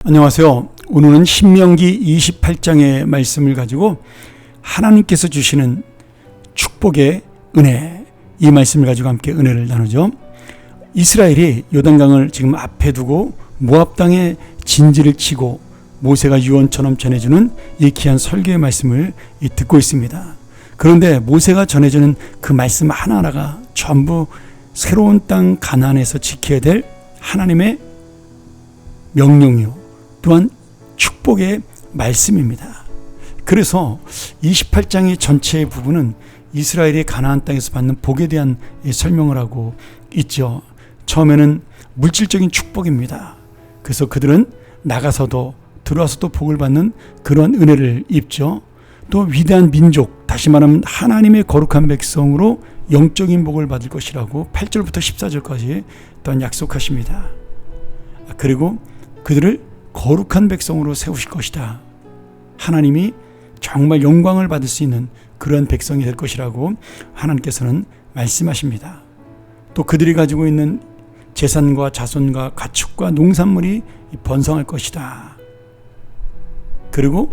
안녕하세요. 오늘은 신명기 28장의 말씀을 가지고 하나님께서 주시는 축복의 은혜, 이 말씀을 가지고 함께 은혜를 나누죠. 이스라엘이 요단강을 지금 앞에 두고 모압 땅에 진지를 치고 모세가 유언처럼 전해주는 이 귀한 설교의 말씀을 듣고 있습니다. 그런데 모세가 전해주는 그 말씀 하나하나가 전부 새로운 땅 가나안에서 지켜야 될 하나님의 명령이요, 또한 축복의 말씀입니다. 그래서 28장의 전체의 부분은 이스라엘이 가나안 땅에서 받는 복에 대한 설명을 하고 있죠. 처음에는 물질적인 축복입니다. 그래서 그들은 나가서도 들어와서도 복을 받는 그런 은혜를 입죠. 또 위대한 민족, 다시 말하면 하나님의 거룩한 백성으로 영적인 복을 받을 것이라고 8절부터 14절까지 또한 약속하십니다. 그리고 그들을 거룩한 백성으로 세우실 것이다. 하나님이 정말 영광을 받을 수 있는 그런 백성이 될 것이라고 하나님께서는 말씀하십니다. 또 그들이 가지고 있는 재산과 자손과 가축과 농산물이 번성할 것이다. 그리고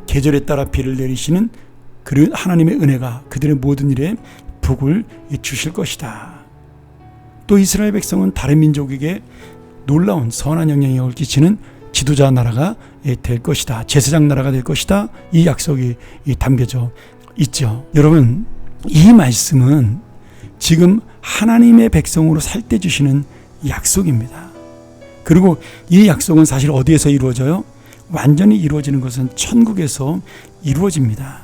계절에 따라 비를 내리시는 그 하나님의 은혜가 그들의 모든 일에 복을 주실 것이다. 또 이스라엘 백성은 다른 민족에게 놀라운 선한 영향력을 끼치는 지도자 나라가 될 것이다. 제사장 나라가 될 것이다. 이 약속이 담겨져 있죠. 여러분, 이 말씀은 지금 하나님의 백성으로 살 때 주시는 약속입니다. 그리고 이 약속은 사실 어디에서 이루어져요? 완전히 이루어지는 것은 천국에서 이루어집니다.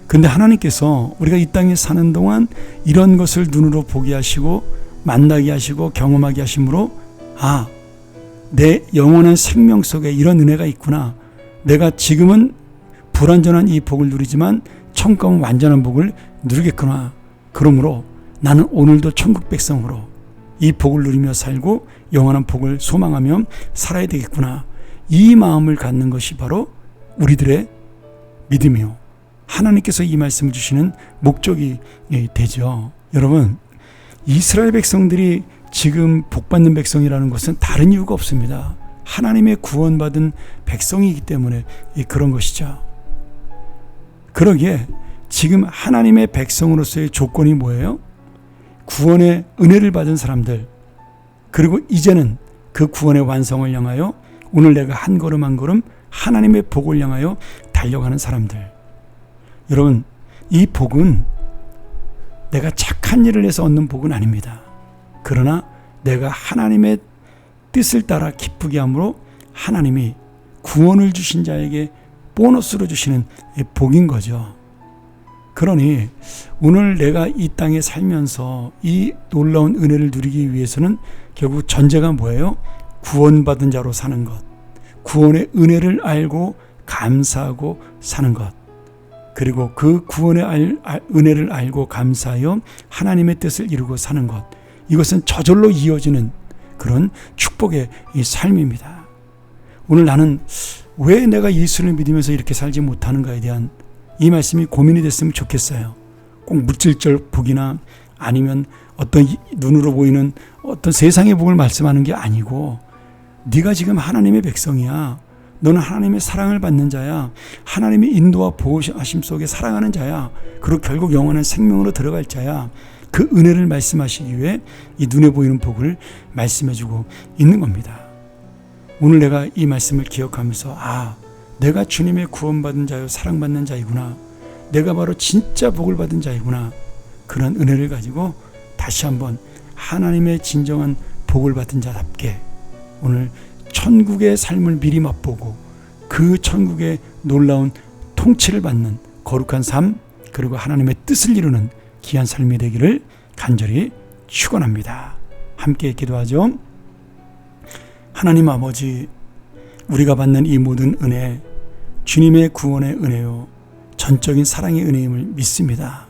그런데 하나님께서 우리가 이 땅에 사는 동안 이런 것을 눈으로 보게 하시고 만나게 하시고 경험하게 하심으로 내 영원한 생명 속에 이런 은혜가 있구나. 내가 지금은 불완전한 이 복을 누리지만 천국 가면 완전한 복을 누리겠구나. 그러므로 나는 오늘도 천국 백성으로 이 복을 누리며 살고 영원한 복을 소망하며 살아야 되겠구나. 이 마음을 갖는 것이 바로 우리들의 믿음이요, 하나님께서 이 말씀을 주시는 목적이 되죠. 여러분, 이스라엘 백성들이 지금 복받는 백성이라는 것은 다른 이유가 없습니다. 하나님의 구원받은 백성이기 때문에 그런 것이죠. 그러기에 지금 하나님의 백성으로서의 조건이 뭐예요? 구원의 은혜를 받은 사람들, 그리고 이제는 그 구원의 완성을 향하여 오늘 내가 한 걸음 한 걸음 하나님의 복을 향하여 달려가는 사람들. 여러분, 이 복은 내가 착한 일을 해서 얻는 복은 아닙니다. 그러나 내가 하나님의 뜻을 따라 기쁘게 함으로 하나님이 구원을 주신 자에게 보너스로 주시는 복인 거죠. 그러니 오늘 내가 이 땅에 살면서 이 놀라운 은혜를 누리기 위해서는 결국 전제가 뭐예요? 구원받은 자로 사는 것, 구원의 은혜를 알고 감사하고 사는 것, 그리고 그 구원의 은혜를 알고 감사하여 하나님의 뜻을 이루고 사는 것, 이것은 저절로 이어지는 그런 축복의 삶입니다. 오늘 나는 왜 내가 예수를 믿으면서 이렇게 살지 못하는가에 대한 이 말씀이 고민이 됐으면 좋겠어요. 꼭 물질적 복이나 아니면 어떤 눈으로 보이는 어떤 세상의 복을 말씀하는 게 아니고, 네가 지금 하나님의 백성이야. 너는 하나님의 사랑을 받는 자야. 하나님의 인도와 보호하심 속에 살아가는 자야. 그리고 결국 영원한 생명으로 들어갈 자야. 그 은혜를 말씀하시기 위해 이 눈에 보이는 복을 말씀해주고 있는 겁니다. 오늘 내가 이 말씀을 기억하면서 내가 주님의 구원받은 자요 사랑받는 자이구나. 내가 바로 진짜 복을 받은 자이구나. 그런 은혜를 가지고 다시 한번 하나님의 진정한 복을 받은 자답게 오늘 천국의 삶을 미리 맛보고 그 천국의 놀라운 통치를 받는 거룩한 삶, 그리고 하나님의 뜻을 이루는 귀한 삶이 되기를 간절히 축원합니다. 함께 기도하죠. 하나님 아버지, 우리가 받는 이 모든 은혜, 주님의 구원의 은혜요, 전적인 사랑의 은혜임을 믿습니다.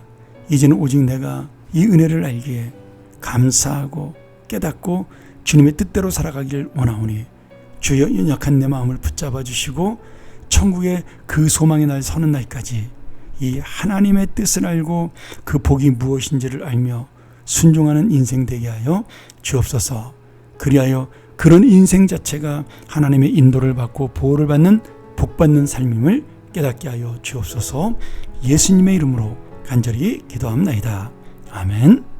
이제는 오직 내가 이 은혜를 알기에 감사하고 깨닫고 주님의 뜻대로 살아가길 원하오니 주여 연약한 내 마음을 붙잡아 주시고 천국의 그 소망의 날 서는 날까지 이 하나님의 뜻을 알고 그 복이 무엇인지를 알며 순종하는 인생 되게 하여 주옵소서. 그리하여 그런 인생 자체가 하나님의 인도를 받고 보호를 받는 복받는 삶임을 깨닫게 하여 주옵소서. 예수님의 이름으로 간절히 기도합나이다. 아멘.